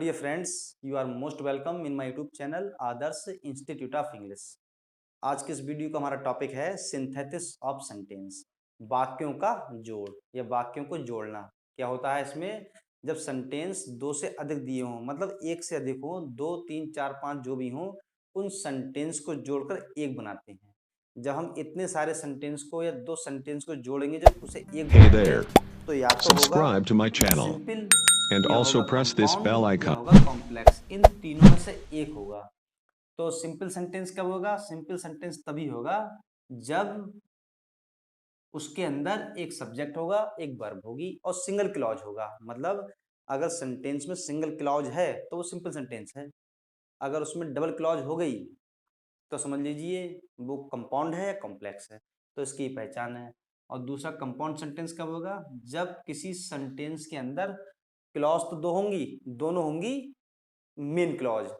dear friends, you are most welcome in my YouTube channel Adarsh institute of English. आज के इस video का हमारा टॉपिक है सिंथेसिस ऑफ सेंटेंस, वाक्यों का जोड़ या वाक्यों को जोड़ना। क्या होता है इसमें, जब सेंटेंस दो से अधिक दिए हों, मतलब एक से अधिक हो, दो तीन चार पांच जो भी हों, उन सेंटेंस को जोड़कर एक बनाते हैं। जब हम इतने सारे सेंटेंस को या दो सेंटेंस को जोड़ेंगे, जब उसे एक Hey बनाएंगे, there. तो या तो होगा Subscribe to my channel simple, and या also होगा press this bell कंपाउंड, या icon. होगा कॉम्प्लेक्स। इन तीनों में से एक होगा। तो सिंपल सेंटेंस कब होगा? सिंपल सेंटेंस तभी होगा जब उसके अंदर एक सब्जेक्ट होगा, एक वर्ब होगी और सिंगल क्लॉज होगा। मतलब अगर सेंटेंस में सिंगल क्लॉज है तो वो सिंपल सेंटेंस है। अगर उसमें डबल क्लॉज हो गई तो समझ लीजिए वो कंपाउंड है या कॉम्प्लेक्स है। तो इसकी पहचान है। और दूसरा कंपाउंड सेंटेंस कब होगा? जब किसी सेंटेंस के अंदर क्लॉज तो दो होंगी, दोनों होंगी मेन क्लॉज।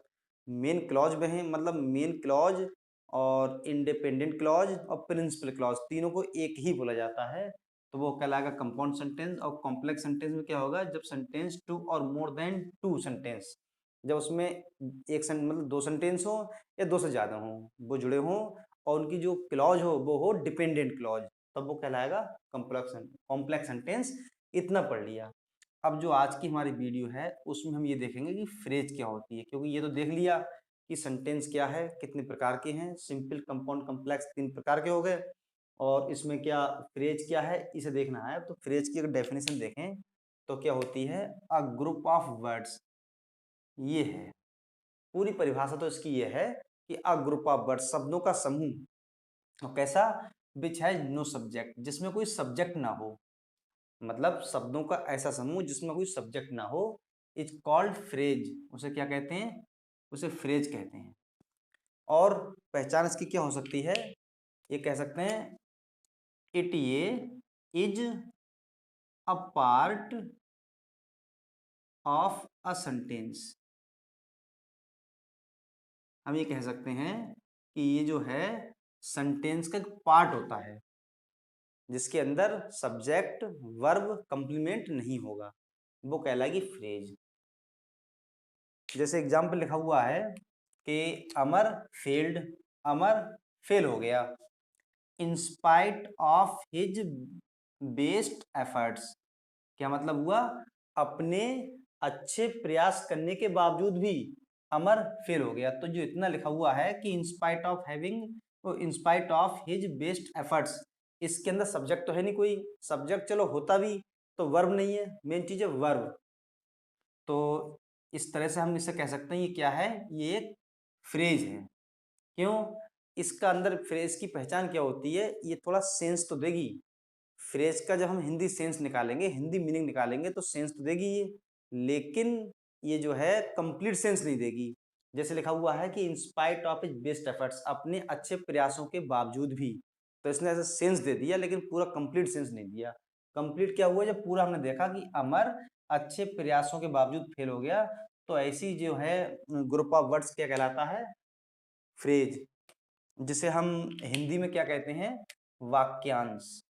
मेन क्लॉज में है, मतलब मेन क्लॉज और इंडिपेंडेंट क्लॉज और प्रिंसिपल क्लॉज, तीनों को एक ही बोला जाता है। तो वो कहलाएगा कंपाउंड सेंटेंस। और कॉम्प्लेक्स सेंटेंस में क्या होगा? जब सेंटेंस टू और मोर देन टू सेंटेंस, जब उसमें मतलब दो सेंटेंस हो या दो से ज्यादा हो, वो जुड़े हों और उनकी जो क्लॉज हो वो हो डिपेंडेंट क्लॉज, तब वो कहलाएगा कॉम्प्लेक्स सेंटेंस। इतना पढ़ लिया। अब जो आज की हमारी वीडियो है उसमें हम ये देखेंगे कि फ्रेज क्या होती है, क्योंकि ये तो देख लिया कि सेंटेंस क्या है, कितने प्रकार के हैं, सिंपल, कंपाउंड, कॉम्प्लेक्स, तीन प्रकार के हो गए। और इसमें क्या फ्रेज क्या है इसे देखना है। तो फ्रेज की अगर डेफिनेशन देखें तो क्या होती है? अ ग्रुप ऑफ वर्ड्स, ये है पूरी परिभाषा। तो इसकी ये है कि अ ग्रुप ऑफ वर्ड्स, शब्दों का समूह। और कैसा? विच हैज नो सब्जेक्ट, जिसमें कोई सब्जेक्ट ना हो। मतलब शब्दों का ऐसा समूह जिसमें कोई सब्जेक्ट ना हो, इज कॉल्ड फ्रेज। उसे क्या कहते हैं? उसे फ्रेज कहते हैं। और पहचान इसकी क्या हो सकती है? ये कह सकते हैं इट ये is a part of a sentence. हम ये कह सकते हैं कि ये जो है सेंटेंस का एक पार्ट होता है जिसके अंदर सब्जेक्ट, वर्ब, कंप्लीमेंट नहीं होगा, वो कहलाएगी फ्रेज। जैसे एग्जाम्पल लिखा हुआ है कि अमर फेल्ड, अमर फेल हो गया, in spite of his best efforts. क्या मतलब हुआ? अपने अच्छे प्रयास करने के बावजूद भी अमर फेल हो गया। तो जो इतना लिखा हुआ है कि in spite of having, in spite of his best efforts, इसके अंदर सब्जेक्ट तो है नहीं कोई। सब्जेक्ट चलो होता भी तो वर्ब नहीं है, मेन चीज है वर्ब। तो इस तरह से हम इसे कह सकते हैं ये क्या है? ये एक फ्रेज है। क्यों? इसका अंदर फ्रेज की पहचान क्या होती है? ये थोड़ा सेंस तो देगी। फ्रेज का जब हम हिंदी सेंस निकालेंगे, हिंदी मीनिंग निकालेंगे तो सेंस तो देगी ये, लेकिन ये जो है कंप्लीट सेंस नहीं देगी। जैसे लिखा हुआ है कि in spite of his best efforts, अपने अच्छे प्रयासों के बावजूद भी। तो इसने ऐसा सेंस दे दिया लेकिन पूरा कंप्लीट सेंस नहीं दिया। कंप्लीट क्या हुआ? जब पूरा हमने देखा कि अमर अच्छे प्रयासों के बावजूद फेल हो गया, तो ऐसी जो है ग्रुप ऑफ वर्ड्स क्या कहलाता है? फ्रेज। जिसे हम हिंदी में क्या कहते हैं? वाक्यांश।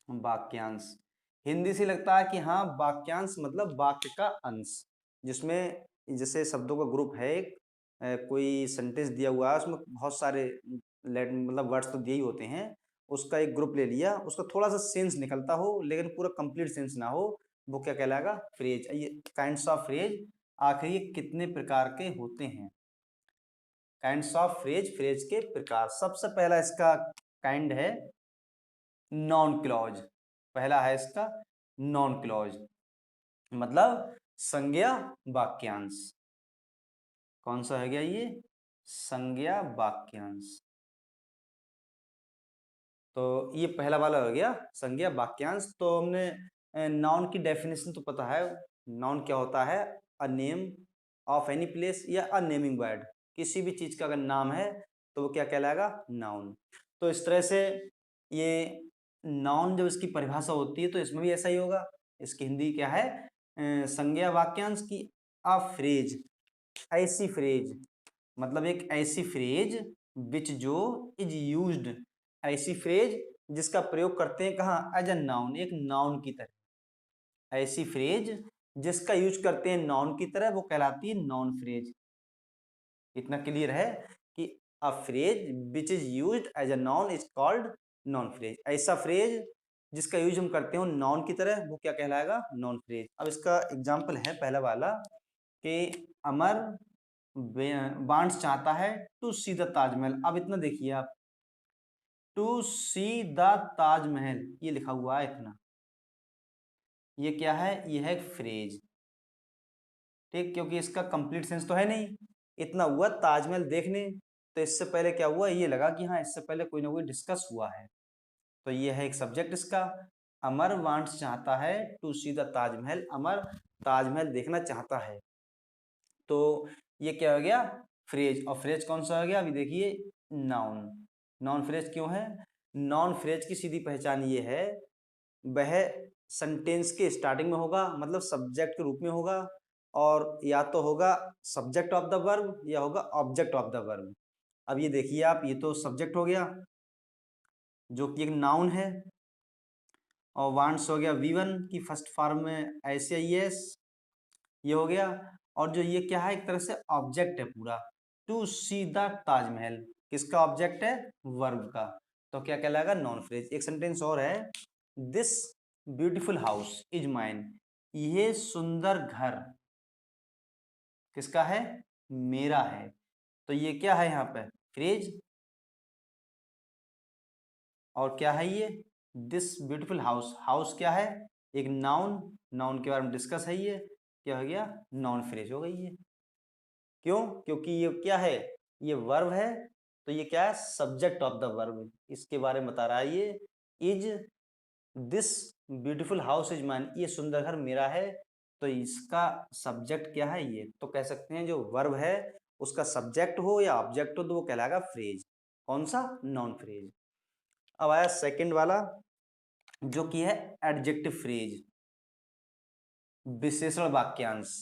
वाक्यांश हिंदी से लगता है कि हाँ, वाक्यांश मतलब वाक्य का अंश, जिसमें जैसे शब्दों का ग्रुप है एक, कोई सेंटेंस दिया हुआ है, उसमें बहुत सारे मतलब वर्ड्स तो दिए ही होते हैं, उसका एक ग्रुप ले लिया, उसका थोड़ा सा सेंस निकलता हो लेकिन पूरा कंप्लीट सेंस ना हो, वो क्या कहलाएगा? फ्रेज। ये काइंड्स ऑफ फ्रेज। आखिर ये कितने प्रकार के होते हैं? काइंड्स ऑफ फ्रेज, फ्रेज के प्रकार। सबसे पहला इसका काइंड है नॉन क्लॉज। पहला है इसका नॉन क्लॉज, मतलब संज्ञा वाक्यांश। कौन सा है गया ये? संज्ञा वाक्यांश। तो ये पहला वाला हो गया संज्ञा वाक्यांश। तो हमने नाउन की डेफिनेशन तो पता है। नाउन क्या होता है? A name of any place या अ नेमिंग वर्ड। किसी भी चीज का अगर नाम है तो वो क्या कहलाएगा? नाउन। तो इस तरह से ये नाउन जब इसकी परिभाषा होती है तो इसमें भी ऐसा ही होगा। इसकी हिंदी क्या है? संज्ञा वाक्यांश की अ फ्रेज, ऐसी फ्रेज, मतलब एक ऐसी फ्रेज विच जो इज यूज्ड, ऐसी फ्रेज जिसका प्रयोग करते हैं कहाँ? एज अ नाउन, एक नाउन की तरह। ऐसी फ्रेज जिसका यूज करते हैं नाउन की तरह वो कहलाती है नाउन फ्रेज। इतना क्लियर है कि a phrase which is used as a noun is called noun phrase. ऐसा फ्रेज जिसका यूज हम करते हो नाउन की तरह वो क्या कहलाएगा? Noun phrase. अब इसका एग्जांपल है पहला वाला कि अमर वांट्स चाहता है टू सी द ताजमहल। अब इतना देखिए आप, टू सी द ताजमहल ये लिखा हुआ है इतना, ये क्या है? ये है फ्रेज, ठीक, क्योंकि इसका कंप्लीट सेंस तो है नहीं। इतना हुआ ताजमहल देखने, तो इससे पहले क्या हुआ? ये लगा कि हाँ इससे पहले कोई ना कोई डिस्कस हुआ है, तो ये है एक सब्जेक्ट इसका। अमर वांट्स चाहता है टू सी द ताजमहल, अमर ताजमहल देखना चाहता है। तो ये क्या हो गया? फ्रेज। और फ्रेज कौन सा हो गया? अभी देखिए, नाउन। नॉन फ्रेज क्यों है? नॉन फ्रेज की सीधी पहचान ये है, वह सेंटेंस के स्टार्टिंग में होगा, मतलब सब्जेक्ट के रूप में होगा, और या तो होगा सब्जेक्ट ऑफ द वर्ब या होगा ऑब्जेक्ट ऑफ द वर्ब। अब ये देखिए आप, ये तो सब्जेक्ट हो गया जो कि एक नाउन है, और वांट्स हो गया V1 की फर्स्ट फॉर्म में SAES, ये हो गया। और जो ये क्या है? एक तरह से ऑब्जेक्ट है पूरा, टू सी द ताजमहल। किसका ऑब्जेक्ट है? वर्ब का। तो क्या कहलाएगा? Non phrase. एक सेंटेंस और है, this beautiful house is mine. ये सुंदर घर किसका है? मेरा है। तो ये क्या है यहाँ पे? फ्रेज। और क्या है ये? This beautiful house. हाउस क्या है? एक नाउन। नाउन के बारे में डिस्कस है, ये क्या हो गया? नॉन फ्रेज हो गई ये। क्यों? क्योंकि ये क्या है? ये वर्ब है, तो ये क्या है? Subject of the verb. इसके बारे में बता रहा है ये, is this beautiful house is mine, ये सुंदर घर मेरा है। तो इसका सब्जेक्ट क्या है? ये तो कह सकते हैं जो वर्ब है उसका सब्जेक्ट हो या ऑब्जेक्ट हो तो वो कहलाएगा फ्रेज। कौन सा? Non phrase. अब आया सेकंड वाला, जो कि है एडजेक्टिव फ्रेज, विशेषण वाक्यांश।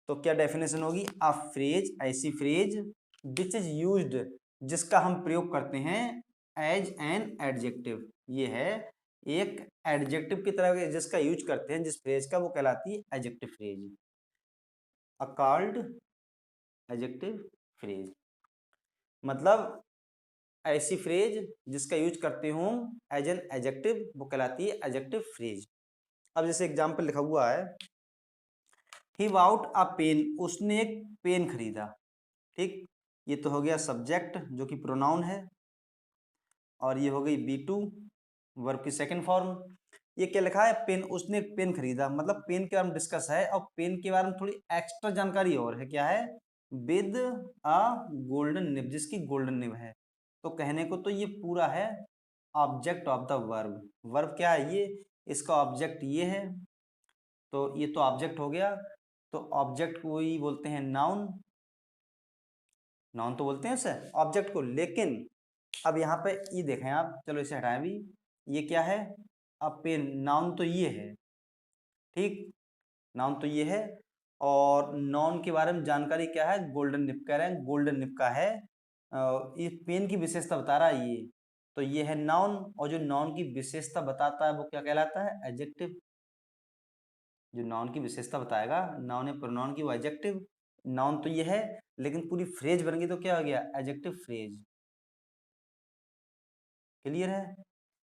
तो क्या डेफिनेशन होगी? अ फ्रेज, ऐसी फ्रेज विच इज यूज्ड, जिसका हम प्रयोग करते हैं एज एन एडजेक्टिव। ये है एक एडजेक्टिव की तरह जिसका यूज करते हैं, जिस फ्रेज का, वो कहलाती है एडजेक्टिव फ्रेज। अ कॉल्ड एडजेक्टिव फ्रेज, मतलब ऐसी फ्रेज जिसका यूज करते हूँ एज एन एडजेक्टिव, वो कहलाती है एडजेक्टिव फ्रेज। अब जैसे एग्जाम्पल लिखा हुआ है, ही बाउट अ पेन, उसने एक पेन खरीदा। ठीक, ये तो हो गया सब्जेक्ट जो कि प्रोनाउन है, और ये हो गई B2 वर्ब की सेकंड फॉर्म। ये क्या लिखा है? पेन, उसने एक पेन खरीदा, मतलब पेन के बारे में डिस्कस है, और पेन के बारे में थोड़ी एक्स्ट्रा जानकारी और है। क्या है? विद अ गोल्डन निब, जिसकी गोल्डन निब है। तो कहने को तो ये पूरा है object of the verb. Verb क्या है? ये, इसका ऑब्जेक्ट ये है, तो ये तो ऑब्जेक्ट हो गया। तो ऑब्जेक्ट को ही बोलते हैं नाउन। नाउन तो बोलते हैं इसे ऑब्जेक्ट को, लेकिन अब यहाँ पे ये देखें आप, चलो इसे हटाएं भी, ये क्या है? अब पेन, नाउन तो ये है, ठीक, नाउन तो ये है, और नाउन के बारे में जानकारी क्या है? गोल्डन निप कह रहे हैं, गोल्डन निप का है। ये पेन की विशेषता बता रहा है ये, तो ये है नाउन, और जो नाउन की विशेषता बताता है वो क्या कहलाता है? एडजेक्टिव। जो नाउन की विशेषता बताएगा, नाउन या प्रोनाउन की, वो एडजेक्टिव। नाउन तो ये है, लेकिन पूरी फ्रेज बन गई तो क्या हो गया? Adjective phrase. क्लियर है?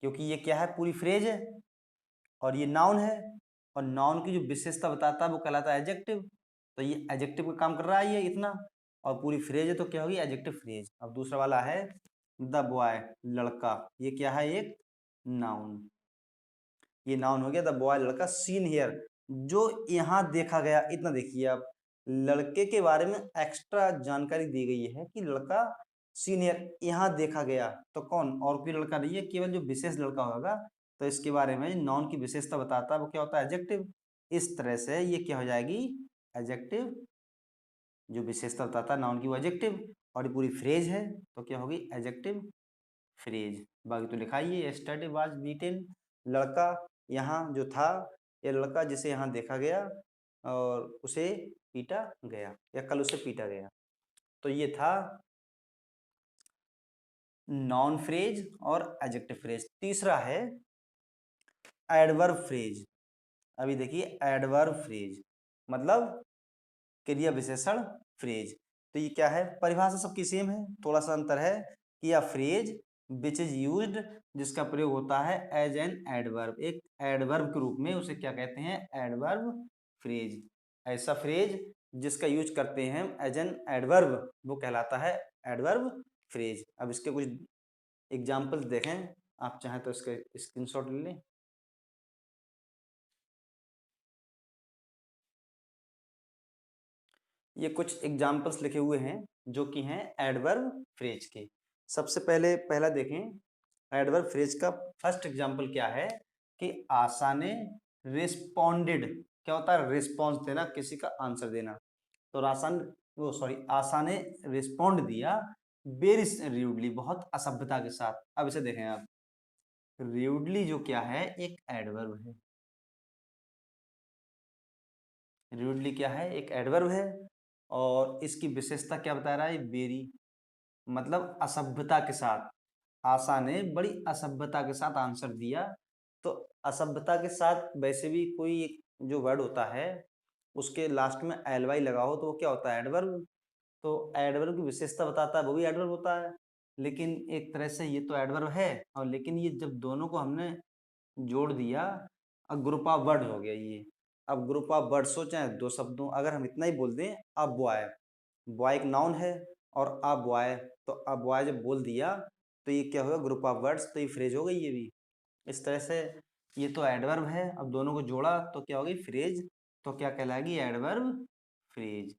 क्योंकि ये क्या है? पूरी फ्रेज है, और ये नाउन है, और नाउन की जो विशेषता बताता है वो कहलाता है एडजेक्टिव। तो ये एडजेक्टिव का काम कर रहा है ये इतना, और पूरी फ्रेज है तो क्या होगी? Adjective phrase. अब दूसरा वाला है द बॉय, लड़का। ये क्या है? एक नाउन। ये नाउन हो गया द बॉय, लड़का। सीन हियर, जो यहाँ देखा गया। इतना देखिए आप, लड़के के बारे में एक्स्ट्रा जानकारी दी गई है कि लड़का सीन हियर, यहाँ देखा गया। तो कौन? और कोई लड़का नहीं है, केवल जो विशेष लड़का होगा। तो इसके बारे में नाउन की विशेषता बताता है वो क्या होता है? एडजेक्टिव। इस तरह से ये क्या हो जाएगी? एडजेक्टिव। जो विशेषता बताता है नाउन की, वो एडजेक्टिव, और ये पूरी फ्रेज है तो क्या होगी? Adjective phrase. बाकी तो लिखा ही है, यस्टरडे वाज बीटेन, लड़का यहाँ जो था, ये लड़का जिसे यहाँ देखा गया और उसे पीटा गया, या कल उसे पीटा गया। तो ये था नॉन फ्रेज और एडजेक्टिव फ्रेज। तीसरा है एडवर्ब फ्रेज। अभी देखिए एडवर्ब फ्रेज मतलब क्रिया विशेषण फ्रेज। तो ये क्या है, परिभाषा सबकी सेम है, थोड़ा सा अंतर है कि यह फ्रेज विच इज यूज्ड, जिसका प्रयोग होता है एज एन एडवर्ब, एक एडवर्ब के रूप में, उसे क्या कहते हैं, एडवर्ब फ्रेज। ऐसा फ्रेज जिसका यूज करते हैं एज एन एडवर्ब वो कहलाता है एडवर्ब फ्रेज। अब इसके कुछ एग्जाम्पल्स देखें, आप चाहें तो इसका स्क्रीनशॉट ले लें। ये कुछ एग्जाम्पल्स लिखे हुए हैं जो कि हैं एडवर्ब फ्रेज के। सबसे पहले पहला देखें, एडवर्ब फ्रेज का फर्स्ट एग्जाम्पल क्या है कि आशा ने रिस्पॉन्डेड, क्या होता है, रिस्पॉन्स देना, किसी का आंसर देना। तो आशा ने रिस्पॉन्ड दिया वेरी र्यूडली, बहुत असभ्यता के साथ। अब इसे देखें आप, र्यूडली जो क्या है, एक एडवर्ब है। र्यूडली क्या है, एक एडवर्ब है, और इसकी विशेषता क्या बता रहा है, वेरी, मतलब असभ्यता के साथ। आशा ने बड़ी असभ्यता के साथ आंसर दिया। तो असभ्यता के साथ वैसे भी कोई एक जो वर्ड होता है उसके लास्ट में एल वाई लगा हो तो वो क्या होता है, एडवर्ब। तो एडवर्ब की विशेषता बताता है, वो भी एडवर्ब होता है। लेकिन एक तरह से ये तो एडवर्ब है, और लेकिन ये जब दोनों को हमने जोड़ दिया, अब ग्रुप ऑफ वर्ड हो गया ये। अब ग्रुप ऑफ वर्ड सोचें, दो शब्दों, अगर हम इतना ही बोल दें, अब बॉय, बॉय एक नाउन है और अब बॉय, तो अब बॉय जब बोल दिया तो ये क्या होगा, ग्रुप ऑफ वर्ड्स, तो ये फ्रेज हो गई ये भी। इस तरह से ये तो एडवर्ब है, अब दोनों को जोड़ा तो क्या होगी, फ्रेज। तो क्या कहलाएगी, एडवर्ब फ्रेज।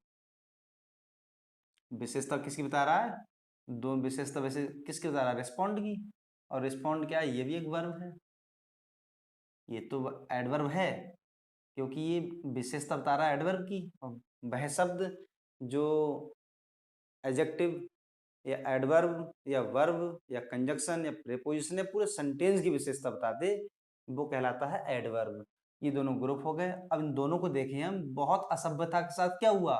विशेषता किसकी बता रहा है, दो विशेषता वैसे किसकी बता रहा है, रिस्पॉन्ड की। और रिस्पॉन्ड क्या है, ये भी एक वर्ब है, ये तो एडवर्ब है, क्योंकि ये विशेषता बता रहा है एडवर्ब की। और वह शब्द जो एडजेक्टिव या एडवर्ब या वर्ब या कंजक्शन या प्रीपोजिशन या पूरे सेंटेंस की विशेषता बता दे, वो कहलाता है एडवर्ब। ये दोनों ग्रुप हो गए। अब इन दोनों को देखें हम, बहुत असभ्यता के साथ क्या हुआ,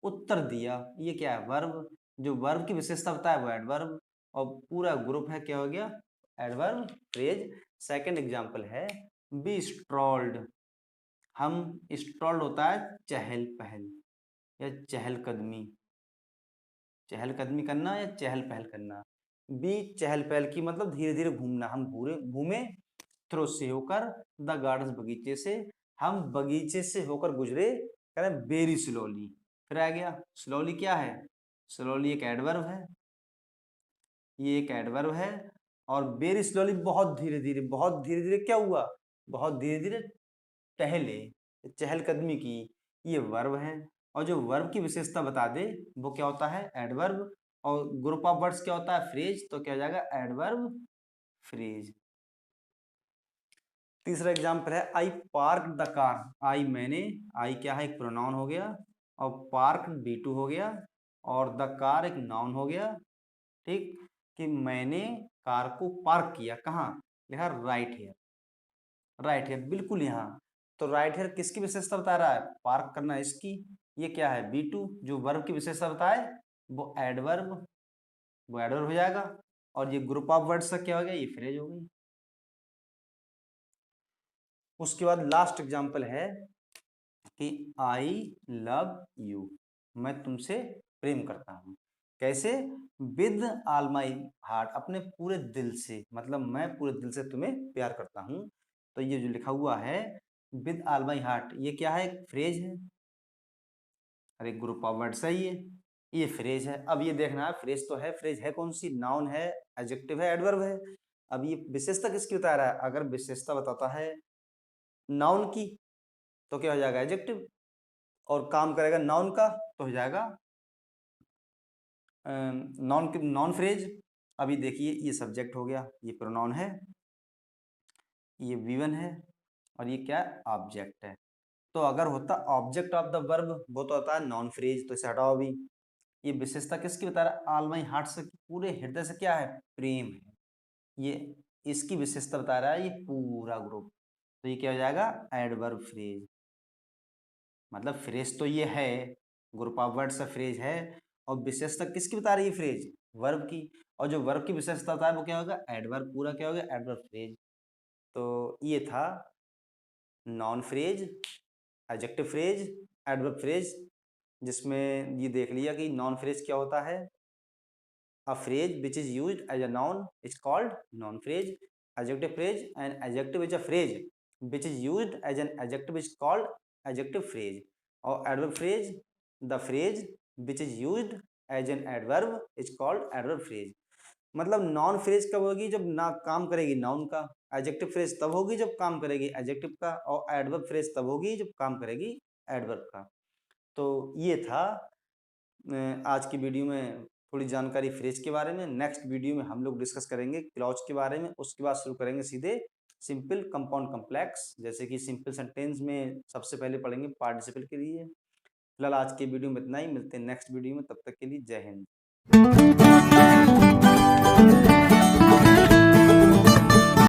उत्तर दिया, ये क्या है, वर्ब। जो वर्ब की विशेषता बताया वो एडवर्ब, और पूरा ग्रुप है, क्या हो गया, एडवर्ब फ्रेज। सेकंड एग्जांपल है बी स्ट्रॉल्ड। हम स्ट्रॉल्ड होता है चहल पहल या चहलकदमी, चहलकदमी करना या चहल पहल करना। बी चहल पहल की मतलब धीरे धीरे घूमना, हम घूमे थ्रो से होकर, द गार्डन बगीचे से, हम बगीचे से होकर गुजरे, कह रहे वेरी स्लोली। फिर आ गया स्लोली, क्या है, स्लोली एक एडवर्ब है, ये एक एडवर्ब है। और वेरी स्लोली बहुत धीरे धीरे, बहुत धीरे धीरे क्या हुआ, बहुत धीरे धीरे टहले, चहलकदमी की, ये वर्ब है। और जो वर्ब की विशेषता बता दे वो क्या होता है, एडवर्ब। और ग्रुप ऑफ वर्ड्स क्या होता है, फ्रेज। तो क्या हो जाएगा, एडवर्ब फ्रेज। तीसरा एग्जाम्पल है आई पार्क द कार। आई मैंने, आई क्या है, एक प्रोनाउन हो गया, और पार्क B2 हो गया, और द कार एक नाउन हो गया। ठीक, कि मैंने कार को पार्क किया, कहाँ लिखा, राइट हेयर, राइट हेयर बिल्कुल यहाँ। तो राइट हेयर किसकी विशेषता बता रहा है, पार्क करना इसकी। ये क्या है, B2, जो वर्ब की विशेषता बताए वो एडवर्ब, वो एडवर्ब हो जाएगा। और ये ग्रुप ऑफ वर्ड्स का क्या हो गया, ये फ्रेज हो गई। उसके बाद लास्ट एग्जाम्पल है कि आई लव यू, मैं तुमसे प्रेम करता हूँ। कैसे, विद ऑल माई हार्ट, अपने पूरे दिल से, मतलब मैं पूरे दिल से तुम्हें प्यार करता हूँ। तो ये जो लिखा हुआ है विद ऑल माई हार्ट, ये क्या है, फ्रेज है। अरे ग्रुप ऑफ वर्ड्स है ये फ्रेज है। अब ये देखना है, फ्रेज तो है, फ्रेज है कौन सी, नाउन है, एडजेक्टिव है, एडवर्ब है। अब ये विशेषता किसकी बता रहा है, अगर विशेषता बताता है नाउन की तो क्या हो जाएगा, एडजेक्टिव। और काम करेगा नाउन का तो हो जाएगा नॉन फ्रेज। अभी देखिए ये सब्जेक्ट हो गया, ये प्रोनाउन है, ये V1 है, और ये क्या है, ऑब्जेक्ट है। तो अगर होता ऑब्जेक्ट ऑफ द वर्ब वो तो होता है नॉन फ्रेज, तो इसे हटाओ अभी। ये विशेषता किसकी बता रहा है, ऑल माई हार्ट से, पूरे हृदय से क्या है, प्रेम है, ये इसकी विशेषता बता रहा है, ये पूरा ग्रुप। तो ये क्या हो जाएगा, एडवर्ब फ्रेज। मतलब फ्रेज तो ये है, ग्रुप ऑफ वर्ड से फ्रेज है, और विशेषता किसकी बता रही है, फ्रेज, वर्ब की। और जो वर्ब की विशेषता होता है वो क्या होगा, एडवर्ब, पूरा क्या होगा, एडवर्ब फ्रेज। तो ये था noun phrase, adjective phrase, adverb phrase, जिसमें ये देख लिया कि नाउन फ्रेज क्या होता है। A phrase which is used as a noun is called noun phrase. Adjective phrase, an adjective is a phrase which is used as an adjective is called adjective phrase. Or adverb phrase, the phrase which is used as an adverb is called adverb phrase. मतलब non phrase कब होगी, जब ना काम करेगी noun का। Adjective phrase तब होगी जब काम करेगी एडजेक्टिव का। और एडवर्ब फ्रेज तब होगी जब काम करेगी एडवर्ब का। तो ये था आज की वीडियो में थोड़ी जानकारी फ्रेज के बारे में। नेक्स्ट वीडियो में हम लोग डिस्कस करेंगे क्लॉज के बारे में। उसके बाद शुरू करेंगे सीधे सिंपल, कंपाउंड, कम्प्लेक्स। जैसे कि सिंपल सेंटेंस में सबसे पहले पढ़ेंगे पार्टिसिपल के लिए। फिलहाल आज के वीडियो में इतना ही, मिलते हैं नेक्स्ट वीडियो में, तब तक के लिए जय हिंद।